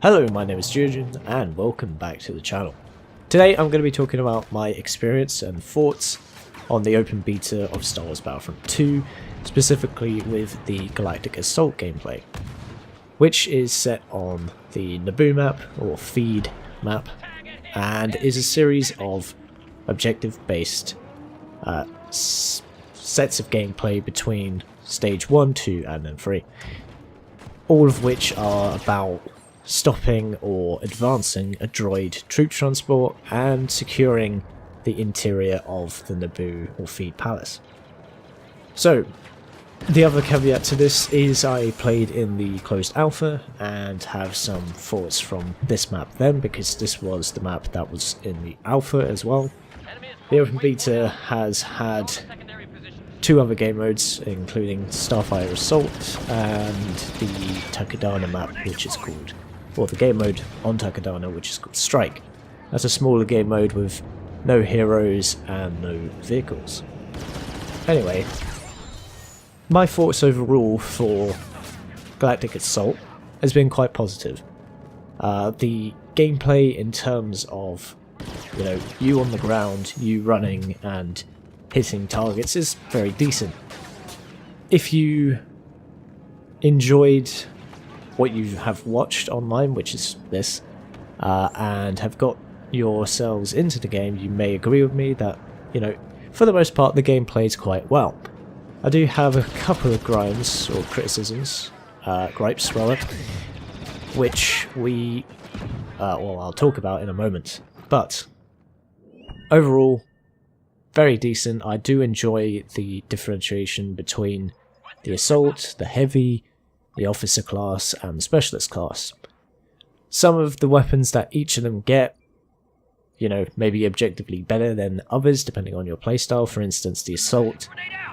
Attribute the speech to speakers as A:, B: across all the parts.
A: Hello, my name is Julian and welcome back to the channel. Today I'm going to be talking about my experience and thoughts on the open beta of Star Wars Battlefront 2, specifically with the Galactic Assault gameplay, which is set on the Naboo map, or feed map, and is a series of objective-based sets of gameplay between stage 1, 2 and then 3, all of which are about stopping or advancing a droid troop transport and securing the interior of the Naboo or feed palace. So, the other caveat to this is I played in the closed alpha and have some thoughts from this map then, because this was the map that was in the alpha as well. The open beta has had two other game modes, including Starfighter Assault and the Takodana map, which is called, or the game mode on Takodana, which is called Strike. That's a smaller game mode with no heroes and no vehicles. Anyway, my thoughts overall for Galactic Assault has been quite positive. The gameplay in terms of, you on the ground, you running and hitting targets is very decent. If you enjoyed what you have watched online, which is this, and have got yourselves into the game, you may agree with me that, for the most part the game plays quite well. I do have a couple of gripes or criticisms, which I'll talk about in a moment, but overall very decent. I do enjoy the differentiation between the assault, the heavy, the officer class and the specialist class. Some of the weapons that each of them get, may be objectively better than others depending on your playstyle. For instance, the assault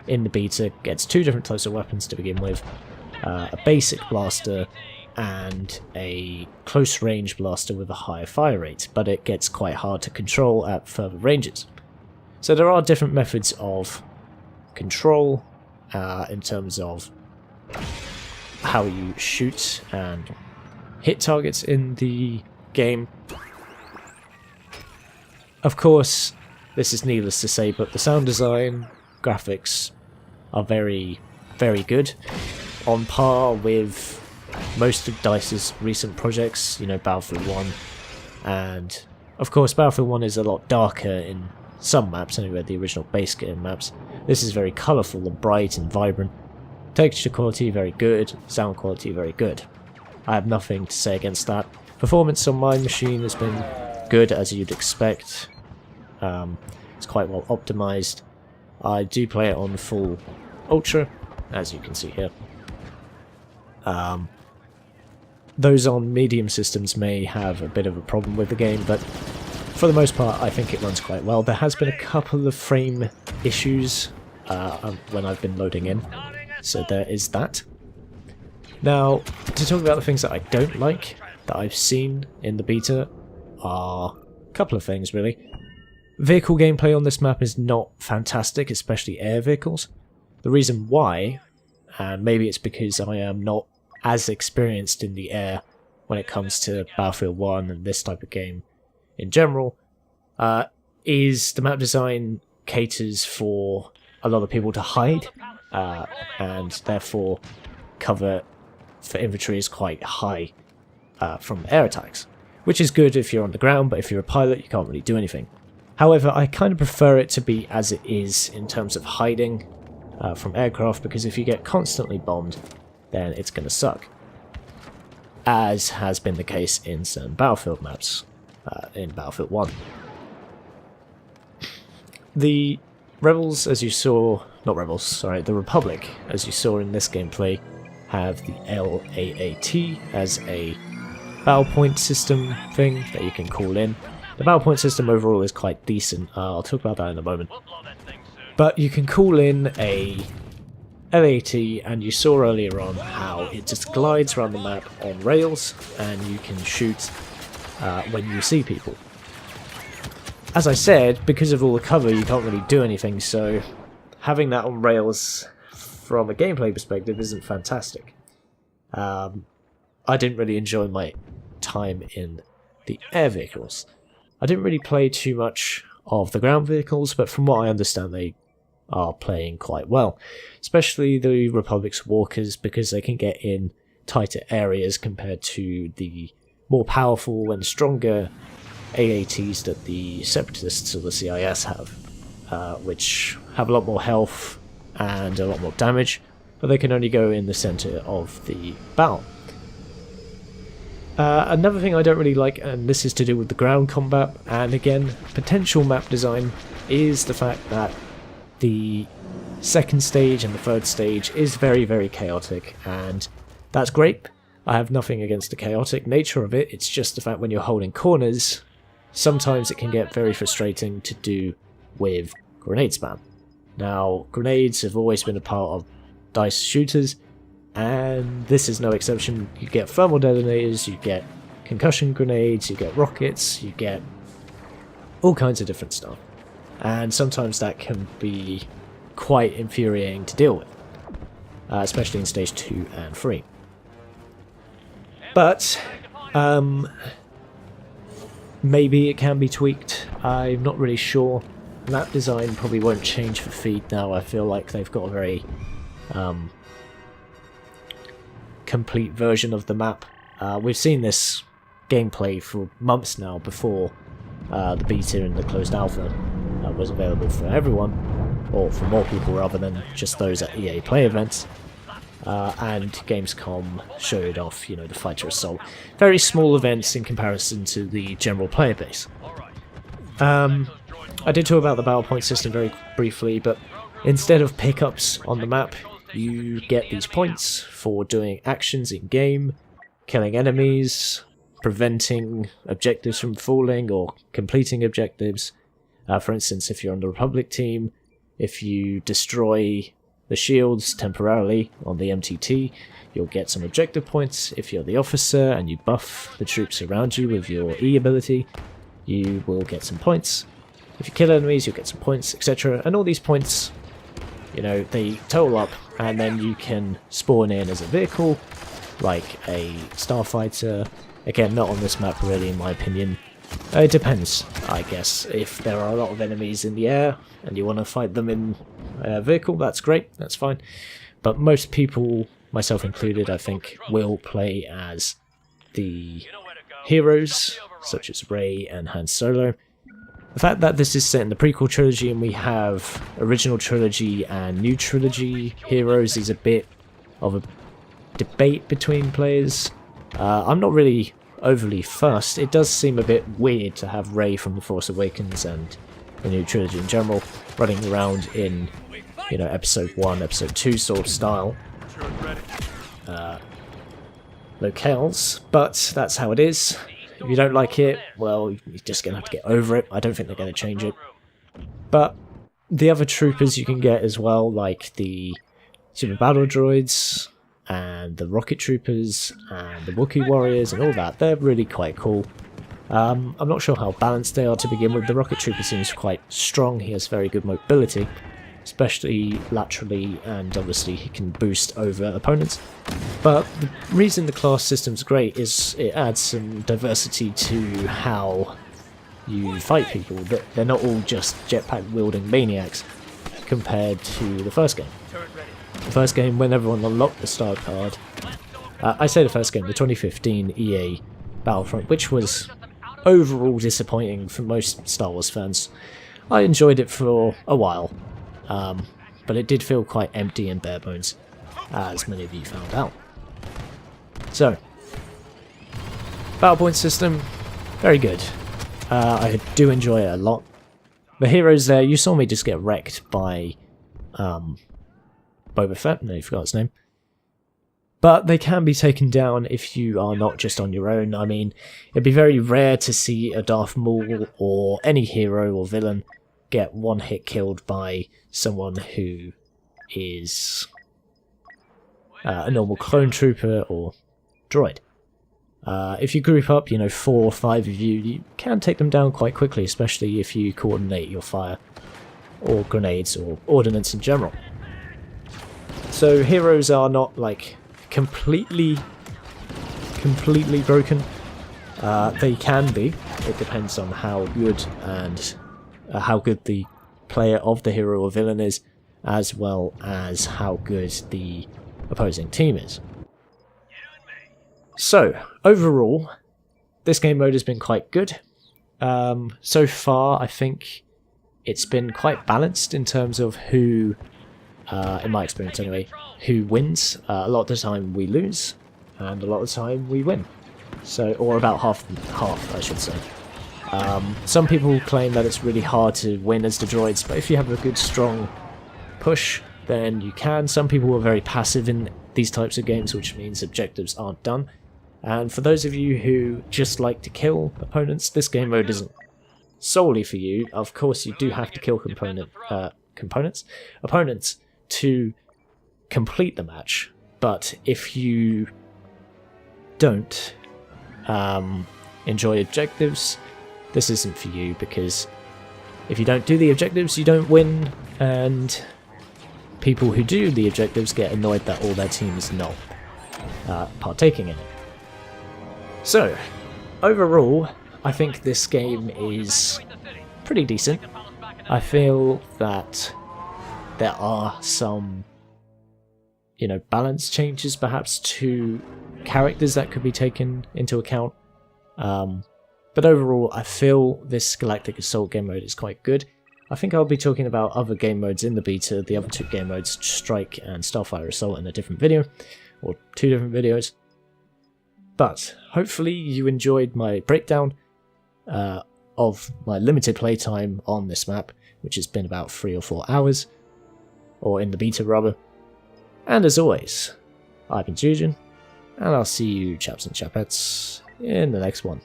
A: in the beta gets two different types of weapons to begin with, a basic blaster and a close range blaster with a higher fire rate, but it gets quite hard to control at further ranges. So there are different methods of control in terms of how you shoot and hit targets in the game. Of course, this is needless to say, but the sound design, graphics are very, very good, on par with most of DICE's recent projects, Battlefield 1, and of course Battlefield 1 is a lot darker in some maps, anyway, the original base game maps. This is very colourful and bright and vibrant. Texture quality very good, sound quality very good. I have nothing to say against that. Performance on my machine has been good, as you'd expect. It's quite well optimised. I do play it on full ultra, as you can see here. Those on medium systems may have a bit of a problem with the game, but for the most part I think it runs quite well. There has been a couple of frame issues when I've been loading in, so there is that. Now, to talk about the things that I don't like that I've seen in the beta are a couple of things, really. Vehicle gameplay on this map is not fantastic, especially air vehicles. The reason why, and maybe it's because I am not as experienced in the air when it comes to Battlefield 1 and this type of game in general, is the map design caters for a lot of people to hide, and therefore cover for infantry is quite high from air attacks, which is good if you're on the ground, but if you're a pilot you can't really do anything. However, I kind of prefer it to be as it is in terms of hiding from aircraft, because if you get constantly bombed then it's going to suck, as has been the case in certain Battlefield maps in Battlefield 1. The Rebels, as you saw, the Republic, as you saw in this gameplay, have the LAAT as a battle point system thing that you can call in. The battle point system overall is quite decent, I'll talk about that in a moment. But you can call in a LAT, and you saw earlier on how it just glides around the map on rails, and you can shoot when you see people. As I said, because of all the cover you can't really do anything, so having that on rails from a gameplay perspective isn't fantastic. I didn't really enjoy my time in the air vehicles. I didn't really play too much of the ground vehicles, but from what I understand they are playing quite well, especially the Republic's walkers, because they can get in tighter areas compared to the more powerful and stronger AATs that the Separatists or the CIS have, which have a lot more health and a lot more damage, but they can only go in the centre of the battle. Another thing I don't really like, and this is to do with the ground combat, and again, potential map design, is the fact that the second stage and the third stage is very, very chaotic, and that's great. I have nothing against the chaotic nature of it, it's just the fact when you're holding corners, sometimes it can get very frustrating to do with grenade spam. Now, grenades have always been a part of DICE shooters, and this is no exception. You get thermal detonators, you get concussion grenades, you get rockets, you get all kinds of different stuff. And sometimes that can be quite infuriating to deal with, especially in stage 2 and 3. But maybe it can be tweaked, I'm not really sure. Map design probably won't change for feed now. I feel like they've got a very complete version of the map. We've seen this gameplay for months now before the beta and the closed alpha was available for everyone, or for more people rather than just those at EA Play events. And Gamescom showed off, you know, the Fighter Assault. Very small events in comparison to the general player base. I did talk about the battle point system very briefly, but instead of pickups on the map, you get these points for doing actions in game, killing enemies, preventing objectives from falling or completing objectives. For instance, if you're on the Republic team, if you destroy the shields temporarily on the MTT, you'll get some objective points. If you're the officer and you buff the troops around you with your E ability, you will get some points. If you kill enemies, you'll get some points, etc. And all these points, you know, they total up, and then you can spawn in as a vehicle, like a starfighter. Again, not on this map really, in my opinion. It depends, I guess. If there are a lot of enemies in the air, and you want to fight them in a vehicle, that's great, that's fine. But most people, myself included, I think, will play as the heroes, such as Rey and Han Solo. The fact that this is set in the prequel trilogy and we have original trilogy and new trilogy heroes is a bit of a debate between players. I'm not really overly fussed. It does seem a bit weird to have Rey from The Force Awakens and the new trilogy in general running around in, you know, episode 1, episode 2 sort of style locales, but that's how it is. If you don't like it, well, you're just going to have to get over it. I don't think they're going to change it. But the other troopers you can get as well, like the Super Battle Droids and the Rocket Troopers and the Wookiee Warriors and all that, they're really quite cool. I'm not sure how balanced they are to begin with. The Rocket Trooper seems quite strong. He has very good mobility, especially laterally, and obviously he can boost over opponents. But the reason the class system's great is it adds some diversity to how you fight people. They're not all just jetpack wielding maniacs compared to the first game. The first game, when everyone unlocked the star card, I say the first game, the 2015 EA Battlefront, which was overall disappointing for most Star Wars fans. I enjoyed it for a while, but it did feel quite empty and bare bones, as many of you found out. So, battle point system, very good. I do enjoy it a lot. The heroes there, you saw me just get wrecked by Boba Fett, no, you forgot his name. But they can be taken down if you are not just on your own. I mean, it'd be very rare to see a Darth Maul or any hero or villain get one hit killed by someone who is a normal clone trooper or droid. If you group up, you know, 4 or 5 of you, you can take them down quite quickly, especially if you coordinate your fire, or grenades, or ordnance in general. So heroes are not like completely broken. They can be. It depends on how good and how good the player of the hero or villain is, as well as how good the opposing team is. So, overall, this game mode has been quite good. So far, I think it's been quite balanced in terms of who, in my experience anyway, who wins. A lot of the time we lose, and a lot of the time we win. So, or about half, I should say. Some people claim that it's really hard to win as the droids, but if you have a good, strong push, then you can. Some people are very passive in these types of games, which means objectives aren't done. And for those of you who just like to kill opponents, this game mode isn't solely for you. Of course, you do have to kill opponents to complete the match. But if you don't enjoy objectives, this isn't for you, because if you don't do the objectives, you don't win, and people who do the objectives get annoyed that all their team is not partaking in it. So, overall, I think this game is pretty decent. I feel that there are some, balance changes perhaps to characters that could be taken into account. But overall, I feel this Galactic Assault game mode is quite good. I think I'll be talking about other game modes in the beta, the other two game modes, Strike and Starfire Assault, in a different video, or two different videos. But hopefully you enjoyed my breakdown of my limited playtime on this map, which has been about 3 or 4 hours, or in the beta rather. And as always, I've been Julian, and I'll see you chaps and chapettes in the next one.